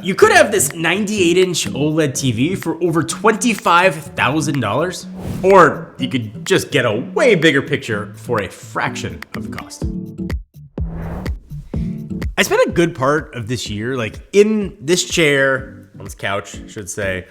You could have this 98-inch OLED TV for over $25,000, or you could just get a way bigger picture for a fraction of the cost. I spent a good part of this year, like in this chair, on this couch, I should say,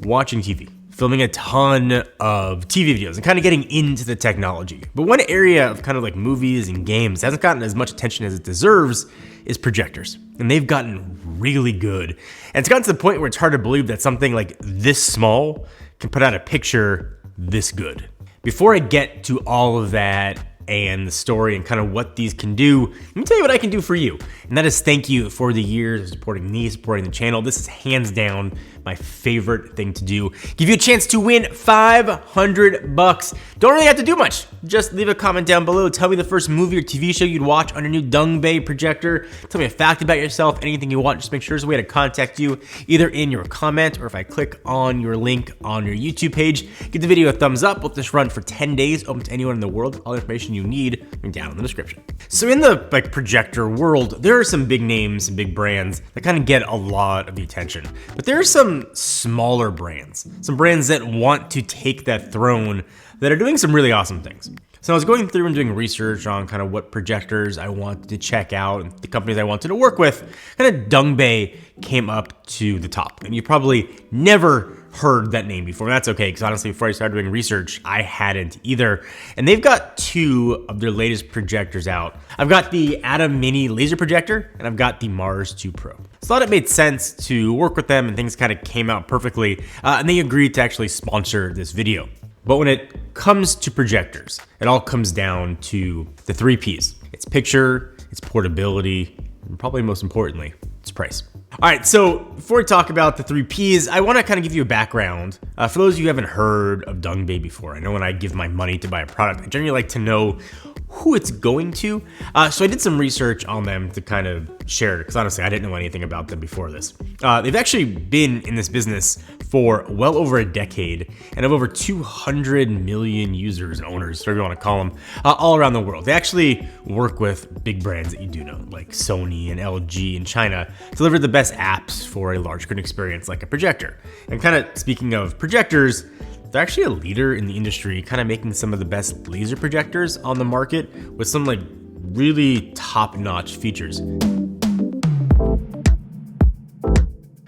watching TV, filming a ton of TV videos and kind of getting into the technology. But one area of kind of like movies and games hasn't gotten as much attention as it deserves is projectors. And they've gotten really good. And it's gotten to the point where it's hard to believe that something like this small can put out a picture this good. Before I get to all of that and the story and kind of what these can do, let me tell you what I can do for you. And that is thank you for the years of supporting me, supporting the channel. This is hands down my favorite thing to do. Give you a chance to win $500. Don't really have to do much. Just leave a comment down below. Tell me the first movie or TV show you'd watch on your new Dangbei projector. Tell me a fact about yourself, anything you want. Just make sure there's a way to contact you, either in your comment or if I click on your link on your YouTube page. Give the video a thumbs up. We'll just run for 10 days, open to anyone in the world. All the information you need down in the description. So in the projector world, there are some big names and big brands that kind of get a lot of the attention. But there are some smaller brands, some brands that want to take that throne that are doing some really awesome things. So I was going through and doing research on kind of what projectors I wanted to check out and the companies I wanted to work with. Kind of Dangbei came up to the top, and you probably never heard that name before. That's okay, because honestly, before I started doing research, I hadn't either. And they've got two of their latest projectors out. I've got the Atom Mini laser projector, and I've got the Mars 2 Pro. So I thought it made sense to work with them, and things kind of came out perfectly, and they agreed to actually sponsor this video. But when it comes to projectors, it all comes down to the 3 Ps. It's picture, it's portability, and probably most importantly, it's price. All right, so before we talk about the 3 Ps, I want to kind of give you a background. For those of you who haven't heard of Dangbei before, I know when I give my money to buy a product, I generally like to know who it's going to. So I did some research on them to kind of share it, because honestly, I didn't know anything about them before this. They've actually been in this business for well over a decade and have over 200 million users and owners, whatever you want to call them, all around the world. They actually work with big brands that you do know, like Sony and LG in China, to deliver the best apps for a large screen experience like a projector. And kind of speaking of projectors, they're actually a leader in the industry, kind of making some of the best laser projectors on the market with some like really top-notch features.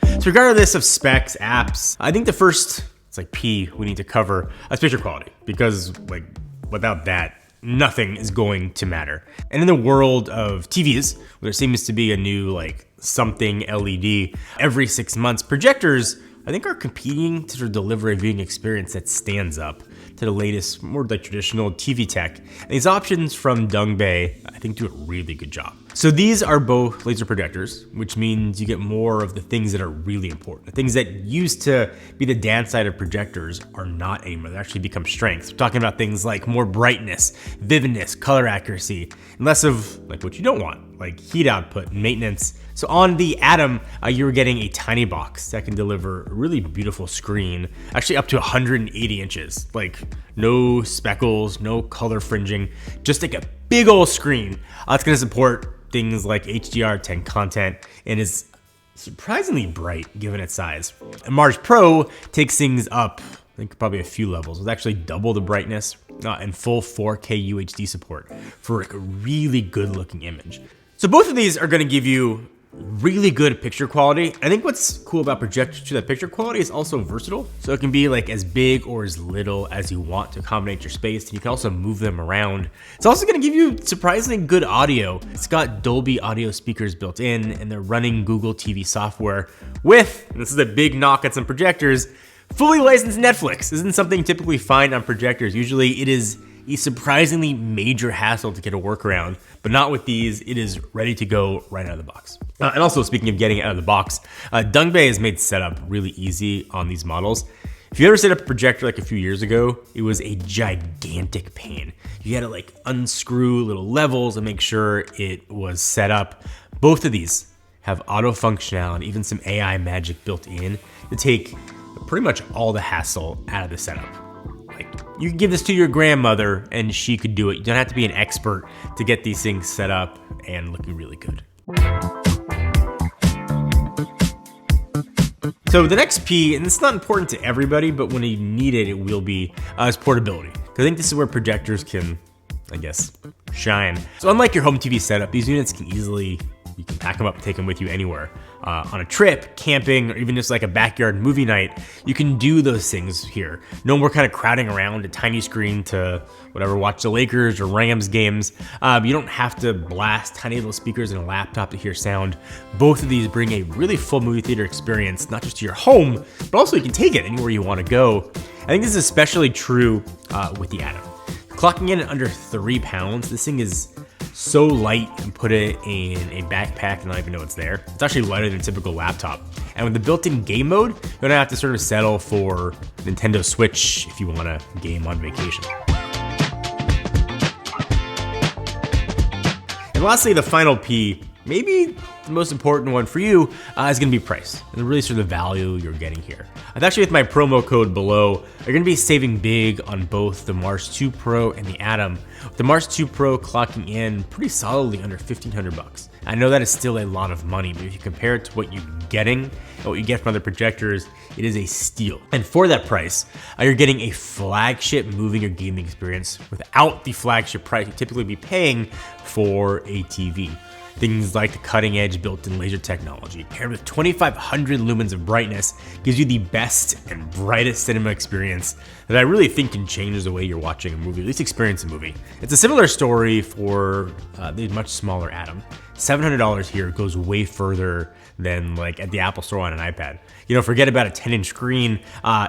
So regardless of specs, apps, I think the first, it's like P we need to cover is picture quality, because like without that, nothing is going to matter. And in the world of TVs, where there seems to be a new like something LED every 6 months, projectors I think are competing to sort of deliver a viewing experience that stands up to the latest, more like traditional TV tech. And these options from Dangbei, I think, do a really good job. So these are both laser projectors, which means you get more of the things that are really important. The things that used to be the downside of projectors are not anymore. They actually become strengths. We're talking about things like more brightness, vividness, color accuracy, and less of like what you don't want, like heat output and maintenance. So on the Atom, you're getting a tiny box that can deliver a really beautiful screen, actually up to 180 inches. Like no speckles, no color fringing, just like a big old screen. It's gonna support things like HDR10 content and is surprisingly bright given its size. And Mars Pro takes things up, I think probably a few levels, with actually double the brightness and full 4K UHD support for like a really good looking image. So both of these are gonna give you really good picture quality. I think what's cool about projectors to that picture quality is also versatile. So it can be like as big or as little as you want to accommodate your space. And you can also move them around. It's also gonna give you surprisingly good audio. It's got Dolby audio speakers built in, and they're running Google TV software with, and this is a big knock at some projectors, fully licensed Netflix. This isn't something you typically find on projectors. Usually it is a surprisingly major hassle to get a workaround, but not with these. It is ready to go right out of the box. And also, speaking of getting it out of the box, Dangbei has made setup really easy on these models. If you ever set up a projector like a few years ago, it was a gigantic pain. You had to like unscrew little levels and make sure it was set up. Both of these have auto functionality, even some AI magic built in to take pretty much all the hassle out of the setup. Like, you can give this to your grandmother and she could do it. You don't have to be an expert to get these things set up and looking really good. So the next P, and it's not important to everybody, but when you need it, it will be, is portability. Because I think this is where projectors can, I guess, shine. So unlike your home TV setup, these units can easily, you can pack them up and take them with you anywhere. On a trip, camping, or even just like a backyard movie night, you can do those things here. No more kind of crowding around a tiny screen to whatever, watch the Lakers or Rams games. You don't have to blast tiny little speakers in a laptop to hear sound. Both of these bring a really full movie theater experience, not just to your home, but also you can take it anywhere you want to go. I think this is especially true with the Atom. Clocking in at under 3 pounds, this thing is so light, and put it in a backpack and not even know it's there. It's actually lighter than a typical laptop. And with the built-in game mode, you don't have to sort of settle for Nintendo Switch if you want to game on vacation. And lastly, the final P, maybe the most important one for you, is going to be price, and really sort of the value you're getting here. And actually, with my promo code below, you're going to be saving big on both the Mars 2 Pro and the Atom. With the Mars 2 Pro clocking in pretty solidly under $1,500. I know that is still a lot of money, but if you compare it to what you're getting and what you get from other projectors, it is a steal. And for that price, you're getting a flagship moving or gaming experience without the flagship price you'd typically be paying for a TV. Things like the cutting edge built-in laser technology paired with 2,500 lumens of brightness gives you the best and brightest cinema experience that I really think can change the way you're watching a movie, at least experience a movie. It's a similar story for the much smaller Atom. $700 here goes way further than like at the Apple Store on an iPad. You know, forget about a 10-inch screen.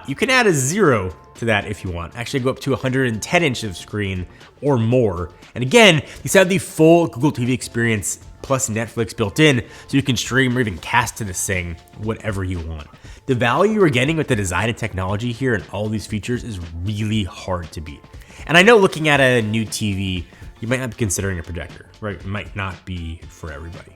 You can add a 0 to that if you want. Actually go up to 110 inches of screen or more. And again, these have the full Google TV experience plus Netflix built in, so you can stream or even cast to this thing whatever you want. The value you're getting with the design and technology here and all these features is really hard to beat. And I know looking at a new TV, you might not be considering a projector, right? It might not be for everybody.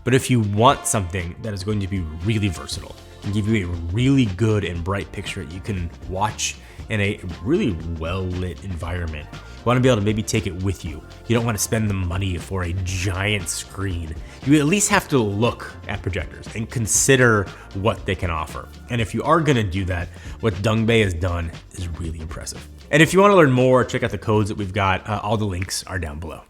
But if you want something that is going to be really versatile and give you a really good and bright picture that you can watch in a really well-lit environment, you want to be able to maybe take it with you. You don't want to spend the money for a giant screen. You at least have to look at projectors and consider what they can offer. And if you are going to do that, what Dangbei has done is really impressive. And if you want to learn more, check out the codes that we've got. All the links are down below.